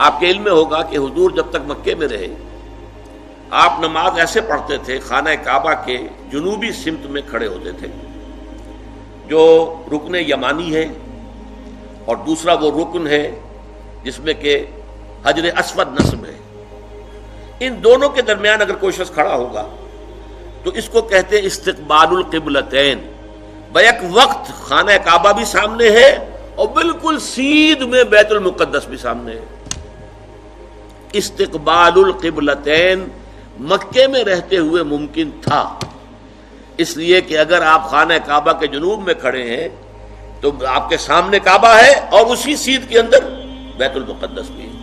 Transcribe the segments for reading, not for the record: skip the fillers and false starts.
آپ کے علم میں ہوگا کہ حضور جب تک مکے میں رہے آپ نماز ایسے پڑھتے تھے، خانہ کعبہ کے جنوبی سمت میں کھڑے ہوتے تھے جو رکن یمانی ہے، اور دوسرا وہ رکن ہے جس میں کہ حجر اسود نصب ہے. ان دونوں کے درمیان اگر کوئی شخص کھڑا ہوگا تو اس کو کہتے ہیں استقبال القبلتین. بیک وقت خانہ کعبہ بھی سامنے ہے اور بالکل سیدھ میں بیت المقدس بھی سامنے ہے. استقبال القبلتین مکے میں رہتے ہوئے ممکن تھا، اس لیے کہ اگر آپ خانہ کعبہ کے جنوب میں کھڑے ہیں تو آپ کے سامنے کعبہ ہے اور اسی سیدھ کے اندر بیت المقدس بھی ہے.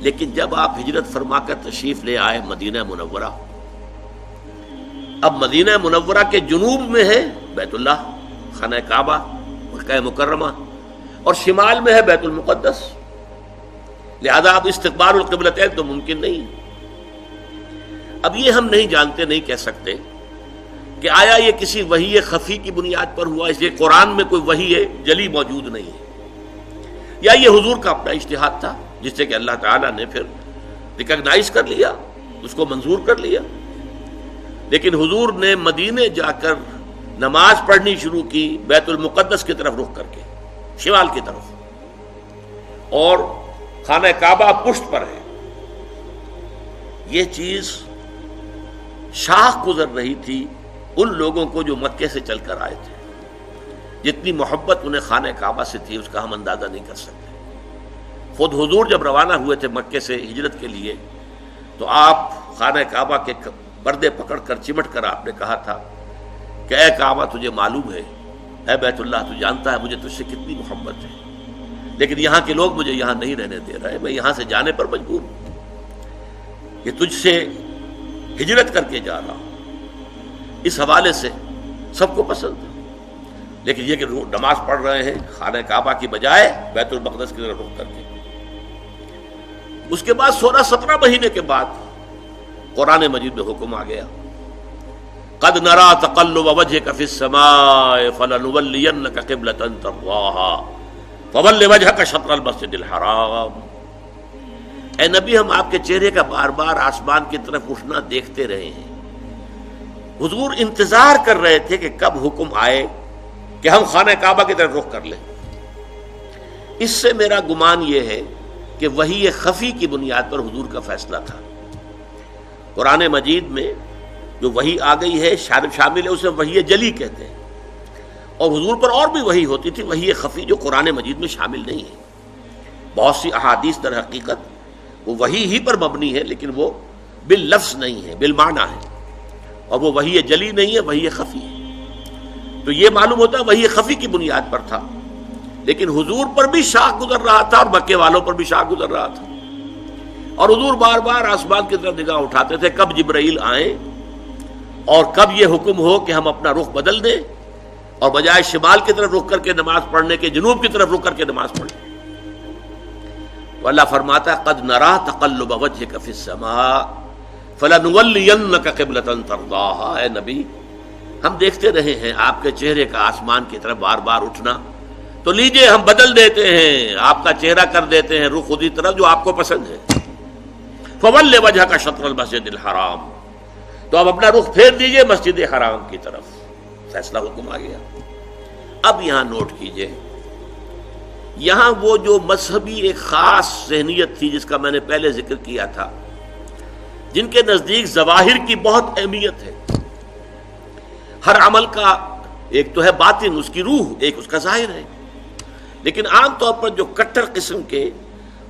لیکن جب آپ ہجرت فرما کر تشریف لے آئے مدینہ منورہ، اب مدینہ منورہ کے جنوب میں ہے بیت اللہ خانہ کعبہ مکہ مکرمہ، اور شمال میں ہے بیت المقدس، لہذا اب استقبال القبلتین تو ممکن نہیں. اب یہ ہم نہیں جانتے، نہیں کہہ سکتے کہ آیا یہ کسی وحی خفی کی بنیاد پر ہوا، اس لیے قرآن میں کوئی وحی جلی موجود نہیں ہے، یا یہ حضور کا اپنا اجتہاد تھا جس سے کہ اللہ تعالیٰ نے پھر ریکگنائز کر لیا، اس کو منظور کر لیا. لیکن حضور نے مدینے جا کر نماز پڑھنی شروع کی بیت المقدس کی طرف رخ کر کے، شمال کی طرف، اور خانہ کعبہ پشت پر ہے. یہ چیز شاخ گزر رہی تھی ان لوگوں کو جو مکے سے چل کر آئے تھے. جتنی محبت انہیں خانہ کعبہ سے تھی اس کا ہم اندازہ نہیں کر سکتے. خود حضور جب روانہ ہوئے تھے مکے سے ہجرت کے لیے تو آپ خانہ کعبہ کے پردے پکڑ کر چمٹ کر آپ نے کہا تھا کہ اے کعبہ تجھے معلوم ہے، اے بیت اللہ تو جانتا ہے مجھے تجھ سے کتنی محبت ہے، لیکن یہاں کے لوگ مجھے یہاں نہیں رہنے دے رہے، میں یہاں سے جانے پر مجبور ہوں، یہ تجھ سے ہجرت کر کے جا رہا ہوں. اس حوالے سے سب کو پسند ہے، لیکن یہ کہ نماز پڑھ رہے ہیں خانہ کعبہ کی بجائے بیت المقدس کی طرف رخ کر کے. اس کے بعد 16-17 مہینے کے بعد قرآن مجید میں حکم آ گیا، قد نرى تقلب وجهك في السماء فلنولينك قبلة ترضاها فول وجهك شطر المسجد الحرام. اے نبی ہم آپ کے چہرے کا بار بار آسمان کی طرف اٹھنا دیکھتے رہے ہیں. حضور انتظار کر رہے تھے کہ کب حکم آئے کہ ہم خانہ کعبہ کی طرف رخ کر لیں. اس سے میرا گمان یہ ہے کہ وحی خفی کی بنیاد پر حضور کا فیصلہ تھا. قرآن مجید میں جو وحی آ گئی ہے شامل ہے، اسے وحی جلی کہتے ہیں، اور حضور پر اور بھی وحی ہوتی تھی وحی خفی جو قرآن مجید میں شامل نہیں ہے. بہت سی احادیث در حقیقت وہ وحی ہی پر مبنی ہے، لیکن وہ باللفظ نہیں ہے، بالمعنی ہے، اور وہ وحی جلی نہیں ہے، وحی خفی ہے. تو یہ معلوم ہوتا ہے وحی خفی کی بنیاد پر تھا، لیکن حضور پر بھی شاخ گزر رہا تھا اور مکے والوں پر بھی شاخ گزر رہا تھا، اور حضور بار بار آسمان کی طرف نگاہ اٹھاتے تھے کب جبرائیل آئیں اور کب یہ حکم ہو کہ ہم اپنا رخ بدل دیں اور بجائے شمال کی طرف رخ کر کے نماز پڑھنے کے جنوب کی طرف رخ کر کے نماز پڑھیں. تو اللہ فرماتا ہے قد نرى تقلب وجهك في السماء فلنولينك قبلة ترضاها. اے نبی ہم دیکھتے رہے ہیں آپ کے چہرے کا آسمان کی طرف بار بار اٹھنا، تو لیجئے ہم بدل دیتے ہیں، آپ کا چہرہ کر دیتے ہیں رخ خودی طرف جو آپ کو پسند ہے. فول وجهك شطر المسجد الحرام، تو اب اپنا رخ پھیر دیجئے مسجد حرام کی طرف. فیصلہ حکم آ گیا. اب یہاں نوٹ کیجئے، یہاں وہ جو مذہبی ایک خاص ذہنیت تھی جس کا میں نے پہلے ذکر کیا تھا، جن کے نزدیک ظواہر کی بہت اہمیت ہے. ہر عمل کا ایک تو ہے باطن، اس کی روح، ایک اس کا ظاہر ہے. لیکن عام طور پر جو کٹر قسم کے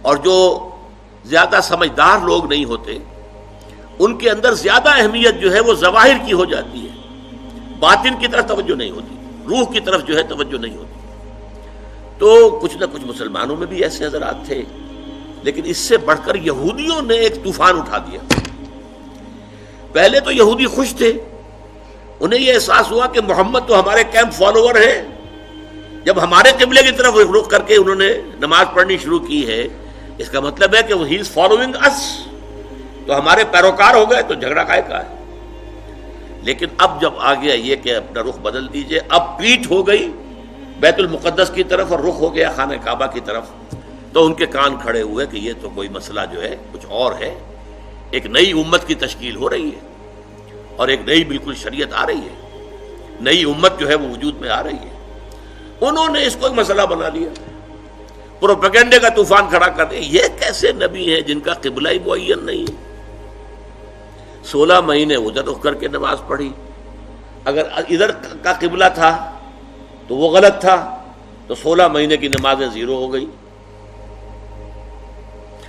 اور جو زیادہ سمجھدار لوگ نہیں ہوتے، ان کے اندر زیادہ اہمیت جو ہے وہ ظواہر کی ہو جاتی ہے، باطن کی طرف توجہ نہیں ہوتی، روح کی طرف جو ہے توجہ نہیں ہوتی. تو کچھ نہ کچھ مسلمانوں میں بھی ایسے حضرات تھے، لیکن اس سے بڑھ کر یہودیوں نے ایک طوفان اٹھا دیا. پہلے تو یہودی خوش تھے، انہیں یہ احساس ہوا کہ محمد تو ہمارے کیمپ فالوور ہیں، جب ہمارے قبلے کی طرف رخ کر کے انہوں نے نماز پڑھنی شروع کی ہے، اس کا مطلب ہے کہ وہ ہی از فالوئنگ اس، تو ہمارے پیروکار ہو گئے، تو جھگڑا کائے کا ہے. لیکن اب جب آ گیا یہ کہ اپنا رخ بدل دیجئے، اب پیٹھ ہو گئی بیت المقدس کی طرف اور رخ ہو گیا خانہ کعبہ کی طرف، تو ان کے کان کھڑے ہوئے کہ یہ تو کوئی مسئلہ جو ہے کچھ اور ہے، ایک نئی امت کی تشکیل ہو رہی ہے اور ایک نئی بالکل شریعت آ رہی ہے، نئی امت جو ہے وہ وجود میں آ رہی ہے۔ انہوں نے اس کو ایک مسئلہ بنا لیا، پروپیگنڈے کا طوفان کھڑا کر دیا۔ یہ کیسے نبی ہیں جن کا قبلہ ہی معین نہیں ہے؟ 16 مہینے ادھر رخ کر کے نماز پڑھی، اگر ادھر کا قبلہ تھا تو وہ غلط تھا، تو 16 مہینے کی نمازیں زیرو ہو گئی،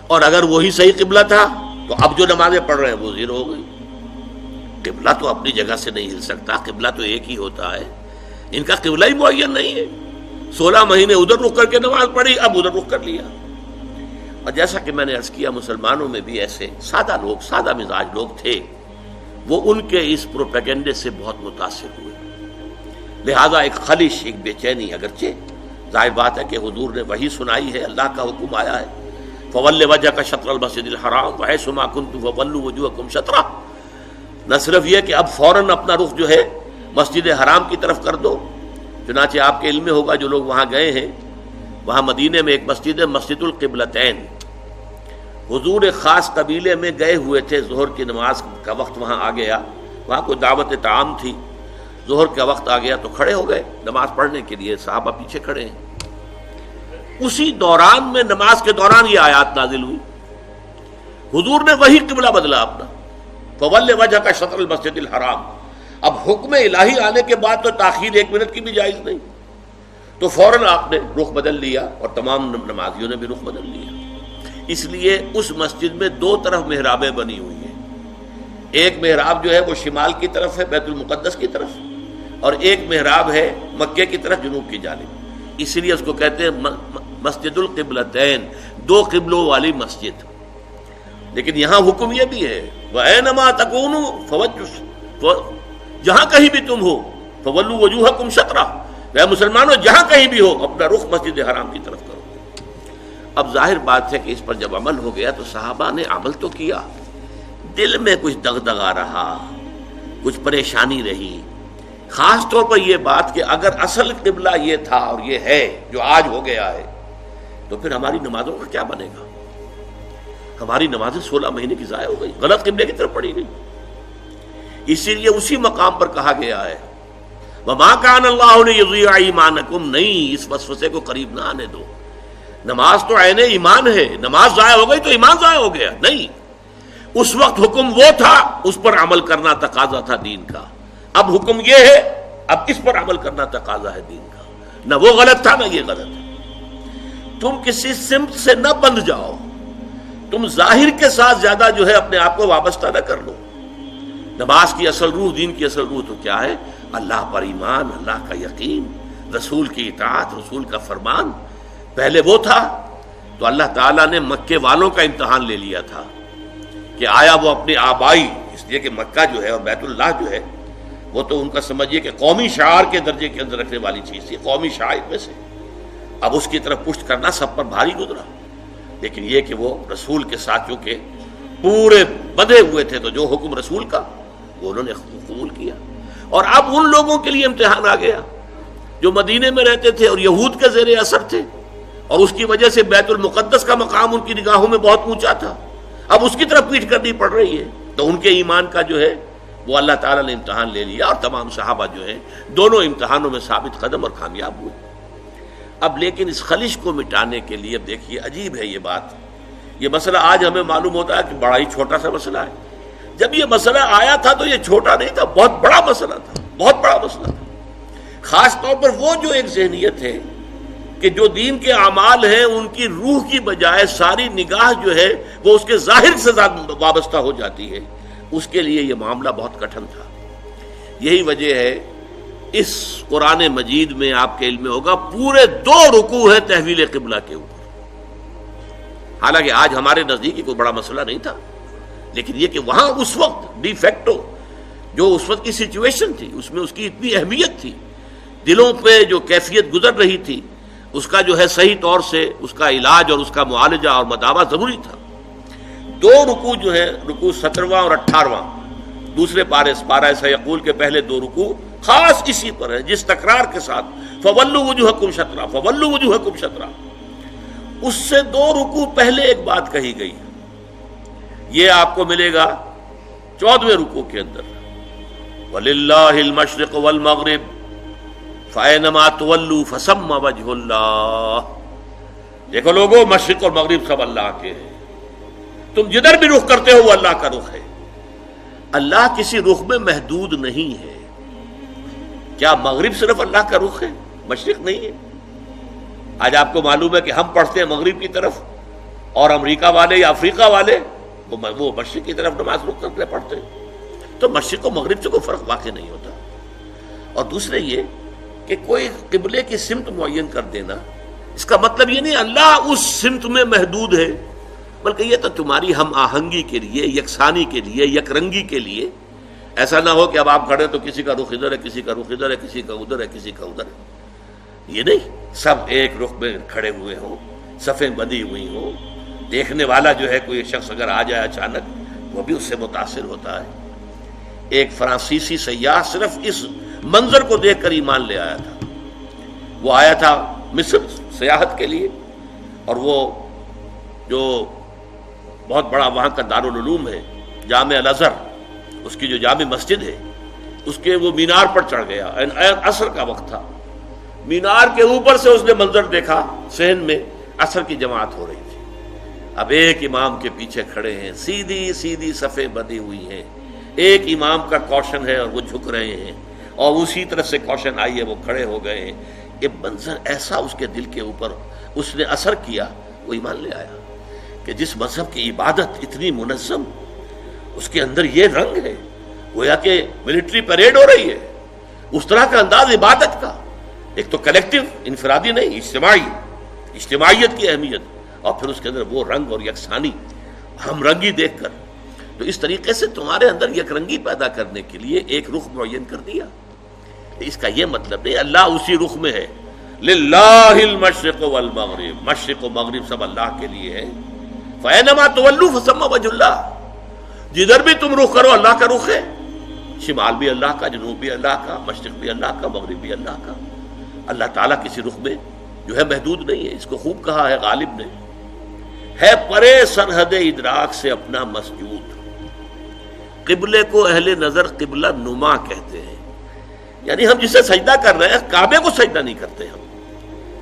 اور اگر وہی صحیح قبلہ تھا تو اب جو نمازیں پڑھ رہے ہیں وہ زیرو ہو گئی۔ قبلہ تو اپنی جگہ سے نہیں ہل سکتا، قبلہ تو ایک ہی ہوتا ہے، ان کا قبلہ ہی معین نہیں ہے۔ 16 مہینے ادھر رخ کر کے نماز پڑھی، اب ادھر رخ کر لیا۔ اور جیسا کہ میں نے عرض کیا، مسلمانوں میں بھی ایسے سادہ لوگ، سادہ مزاج لوگ تھے، وہ ان کے اس پروپیگنڈے سے بہت متاثر ہوئے، لہذا ایک خلش، ایک بے چینی، اگرچہ ظاہر بات ہے کہ حضور نے وحی سنائی ہے، اللہ کا حکم آیا ہے فَوَلِّ وَجْهَكَ شَطْرَ الْمَسْجِدِ الْحَرَامِ وَحَيْثُ مَا كُنتُمْ فَوَلُّوا وُجُوهَكُمْ شَطْرَهُ، نہ صرف یہ کہ اب فوراً اپنا رخ جو ہے مسجد حرام کی طرف کر دو، چنانچہ آپ کے علم میں ہوگا جو لوگ وہاں گئے ہیں، وہاں مدینے میں ایک مسجد ہے مسجد القبلتین، حضور ایک خاص قبیلے میں گئے ہوئے تھے، ظہر کی نماز کا وقت وہاں آ گیا، وہاں کوئی دعوت طعام تھی، ظہر کا وقت آ گیا تو کھڑے ہو گئے نماز پڑھنے کے لیے، صحابہ پیچھے کھڑے ہیں۔ اسی دوران میں، نماز کے دوران یہ آیات نازل ہوئی، حضور نے وہی قبلہ بدلا اپنا، فَوَلِّ وَجْهَكَ شَطْرَ الْمَسْجِدِ الْحَرَامِ۔ اب حکم الہی آنے کے بعد تو تاخیر 1 منٹ کی بھی جائز نہیں، تو فوراً آپ نے رخ بدل لیا اور تمام نمازیوں نے بھی رخ بدل لیا۔ اس لیے اس مسجد میں 2 طرف محرابیں بنی ہوئی ہیں، ایک محراب جو ہے وہ شمال کی طرف ہے بیت المقدس کی طرف، اور ایک محراب ہے مکے کی طرف جنوب کی جانب، اسی لیے اس کو کہتے ہیں مسجد القبلتین، 2 قبلوں والی مسجد۔ لیکن یہاں حکم یہ بھی ہے وَأَيْنَمَا تَكُونُوا فَوَجُّ، جہاں کہیں بھی تم ہو فَوَلُّوا وُجُوهَكُمْ شَطْرَهُ، اے مسلمانوں جہاں کہیں بھی ہو اپنا رخ مسجد حرام کی طرف کرو۔ اب ظاہر بات ہے کہ اس پر جب عمل ہو گیا تو صحابہ نے عمل تو کیا، دل میں کچھ دغدغہ رہا، کچھ پریشانی رہی، خاص طور پر یہ بات کہ اگر اصل قبلہ یہ تھا اور یہ ہے جو آج ہو گیا ہے، تو پھر ہماری نمازوں کا کیا بنے گا؟ ہماری نمازیں 16 مہینے کی ضائع ہو گئی، غلط قبلے کی طرف پڑھی گئی۔ اسی لیے اسی مقام پر کہا گیا ہے وَمَا كَانَ اللَّهُ لِيُضِيعَ إِيمَانَكُمْ، نہیں اس وسوسے کو قریب نہ آنے دو، نماز تو عین ایمان ہے، نماز ضائع ہو گئی تو ایمان ضائع ہو گیا نہیں، اس وقت حکم وہ تھا، اس پر عمل کرنا تقاضا تھا دین کا، اب حکم یہ ہے، اب اس پر عمل کرنا تقاضا ہے دین کا، نہ وہ غلط تھا نہ یہ غلط ہے۔ تم کسی سمت سے نہ بندھ جاؤ، تم ظاہر کے ساتھ زیادہ جو ہے اپنے آپ کو وابستہ نہ کر لو۔ نماز کی اصل روح، دین کی اصل روح تو کیا ہے؟ اللہ پر ایمان، اللہ کا یقین، رسول کی اطاعت، رسول کا فرمان۔ پہلے وہ تھا تو اللہ تعالیٰ نے مکے والوں کا امتحان لے لیا تھا کہ آیا وہ اپنی آبائی، اس لیے کہ مکہ جو ہے اور بیت اللہ جو ہے وہ تو ان کا سمجھیے کہ قومی شعار کے درجے کے اندر رکھنے والی چیز تھی، قومی شعائر میں سے، اب اس کی طرف پشت کرنا سب پر بھاری گزرا، لیکن یہ کہ وہ رسول کے ساتھیوں کے پورے بدھے ہوئے تھے، تو جو حکم رسول کا وہ انہوں نے قبول کیا۔ اور اب ان لوگوں کے لیے امتحان آ گیا جو مدینے میں رہتے تھے اور یہود کے زیر اثر تھے، اور اس کی وجہ سے بیت المقدس کا مقام ان کی نگاہوں میں بہت اونچا تھا، اب اس کی طرف پیٹ کرنی پڑ رہی ہے، تو ان کے ایمان کا جو ہے وہ اللہ تعالیٰ نے امتحان لے لیا، اور تمام صحابہ جو ہیں دونوں امتحانوں میں ثابت قدم اور کامیاب ہوئے۔ اب لیکن اس خلش کو مٹانے کے لیے اب دیکھیے عجیب ہے یہ بات، یہ مسئلہ آج ہمیں معلوم ہوتا ہے کہ بڑا ہی چھوٹا سا مسئلہ ہے، جب یہ مسئلہ آیا تھا تو یہ چھوٹا نہیں تھا، بہت بڑا مسئلہ تھا، بہت بڑا مسئلہ تھا۔ خاص طور پر وہ جو ایک ذہنیت ہے کہ جو دین کے اعمال ہیں ان کی روح کی بجائے ساری نگاہ جو ہے وہ اس کے ظاہر سے وابستہ ہو جاتی ہے، اس کے لیے یہ معاملہ بہت کٹھن تھا۔ یہی وجہ ہے اس قرآن مجید میں آپ کے علم میں ہوگا پورے 2 رکوع ہیں تحویل قبلہ کے اوپر، حالانکہ آج ہمارے نزدیک کوئی بڑا مسئلہ نہیں تھا، لیکن یہ کہ وہاں اس وقت ڈی فیکٹو جو اس وقت کی سچویشن تھی اس میں اس کی اتنی اہمیت تھی، دلوں پہ جو کیفیت گزر رہی تھی اس کا جو ہے صحیح طور سے اس کا علاج اور اس کا معالجہ اور مداوع ضروری تھا۔ 2 رکوع جو ہیں، رکوع 17واں اور 18واں، دوسرے پارہ سیقول کے پہلے 2 رکوع خاص اسی پر ہے، جس تکرار کے ساتھ فَوَلُّوا وُجُوهَكُمْ شَطْرَهُ، فَوَلُّوا وُجُوهَكُمْ شَطْرَهُ، اس سے 2 رکوع پہلے ایک بات کہی گئی، یہ آپ کو ملے گا 14ویں رکوع کے اندر، وَلِلَّهِ الْمَشْرِقُ وَالْمَغْرِبُ فَأَيْنَمَا تُوَلُّوا فَثَمَّ وَجْهُ اللَّهِ۔ دیکھو لوگوں، مشرق اور مغرب سب اللہ کے ہیں، تم جدھر بھی رخ کرتے ہو وہ اللہ کا رخ ہے۔ اللہ کسی رخ میں محدود نہیں ہے۔ کیا مغرب صرف اللہ کا رخ ہے، مشرق نہیں ہے؟ آج آپ کو معلوم ہے کہ ہم پڑھتے ہیں مغرب کی طرف، اور امریکہ والے یا افریقہ والے وہ مشرق کی طرف نماز رخ کر کے پڑھتے ہیں۔ تو مشرق و مغرب سے کوئی فرق واقع نہیں ہوتا۔ اور دوسرے یہ کہ کوئی قبلے کی سمت معین کر دینا، اس کا مطلب یہ نہیں اللہ اس سمت میں محدود ہے، بلکہ یہ تو تمہاری ہم آہنگی کے لیے، یکسانی کے لیے، یک رنگی کے لیے۔ ایسا نہ ہو کہ اب آپ کھڑے تو کسی کا رخ ادھر ہے، کسی کا رخ ادھر ہے، کسی کا ادھر ہے، کسی کا ادھر ہے، یہ نہیں، سب ایک رخ میں کھڑے ہوئے ہوں، صفیں بندھی ہوئی ہوں۔ دیکھنے والا جو ہے، کوئی شخص اگر آ جائے اچانک، وہ بھی اس سے متاثر ہوتا ہے۔ ایک فرانسیسی سیاح صرف اس منظر کو دیکھ کر ایمان لے آیا تھا۔ وہ آیا تھا مصر سیاحت کے لیے، اور وہ جو بہت بڑا وہاں کا دارالعلوم ہے، جامع الازہر، اس کی جو جامع مسجد ہے، اس کے وہ مینار پر چڑھ گیا، عصر کا وقت تھا۔ مینار کے اوپر سے اس نے منظر دیکھا، صحن میں عصر کی جماعت ہو رہی تھی۔ اب ایک امام کے پیچھے کھڑے ہیں، سیدھی سیدھی صفیں بندھی ہوئی ہیں، ایک امام کا کوشن ہے اور وہ جھک رہے ہیں، اور اسی طرح سے کوشن آئی ہے، وہ کھڑے ہو گئے ہیں۔ یہ منظر ایسا اس کے دل کے اوپر اس نے اثر کیا، وہ ایمان لے آیا کہ جس مذہب کی عبادت اتنی منظم، اس کے اندر یہ رنگ ہے، گویا کہ ملٹری پریڈ ہو رہی ہے، اس طرح کا انداز عبادت کا، ایک تو کلیکٹیو، انفرادی نہیں، اجتماعیت کی اہمیت، اور پھر اس کے اندر وہ رنگ اور یکسانی، ہم رنگی دیکھ کر۔ تو اس طریقے سے تمہارے اندر یک رنگی پیدا کرنے کے لیے ایک رخ معین کر دیا۔ اس کا یہ مطلب نہیں اللہ اسی رخ میں ہے۔ للہ المشرق والمغرب، مشرق و مغرب سب اللہ کے لیے ہے۔ فَأَيْنَمَا تُوَلُّوا فَثَمَّ وَجْهُ اللَّهِ، جدھر بھی تم رخ کرو اللہ کا رخ ہے، شمال بھی اللہ کا، جنوب بھی اللہ کا، مشرق بھی اللہ کا، مغرب بھی اللہ کا۔ اللہ تعالیٰ کسی رخ میں جو ہے محدود نہیں ہے۔ اس کو خوب کہا ہے غالب نے، ہے پرے سرحد ادراک سے اپنا مسجود۔ قبلے کو اہل نظر قبلہ نما کہتے ہیں، یعنی ہم جسے سجدہ کر رہے ہیں کعبے کو سجدہ نہیں کرتے ہم،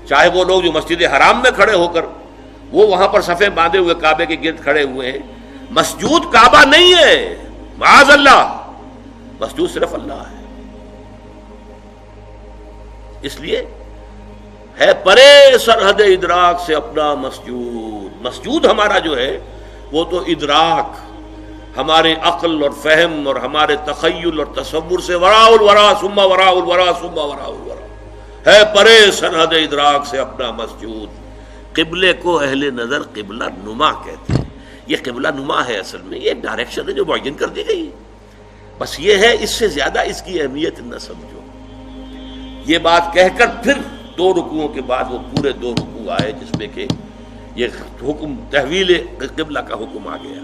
چاہے وہ لوگ جو مسجد حرام میں کھڑے ہو کر وہ وہاں پر صفیں باندھے ہوئے کعبے کے گرد کھڑے ہوئے ہیں، مسجود کعبہ نہیں ہے، معاذ اللہ، مسجود صرف اللہ ہے۔ اس لیے ہے پرے سرحد ادراک سے اپنا مسجود۔ مسجود ہمارا جو ہے وہ تو ادراک، ہمارے عقل اور فہم اور ہمارے تخیل اور تصور سے وراء الورا ثم وراء الورا ثم وراء الورا، ہے پرے سرحد ادراک سے اپنا مسجود۔ قبلے کو اہل نظر قبلہ نما کہتے ہیں۔ یہ قبلہ نما ہے، اصل میں یہ ڈائریکشن ہے جو معین کر دی گئی، بس یہ ہے، اس سے زیادہ اس کی اہمیت نہ سمجھو۔ یہ بات کہہ کر پھر 2 رکوعوں کے بعد وہ پورے 2 رکوع آئے جس میں کہ یہ حکم تحویل قبلہ کا حکم آ گیا۔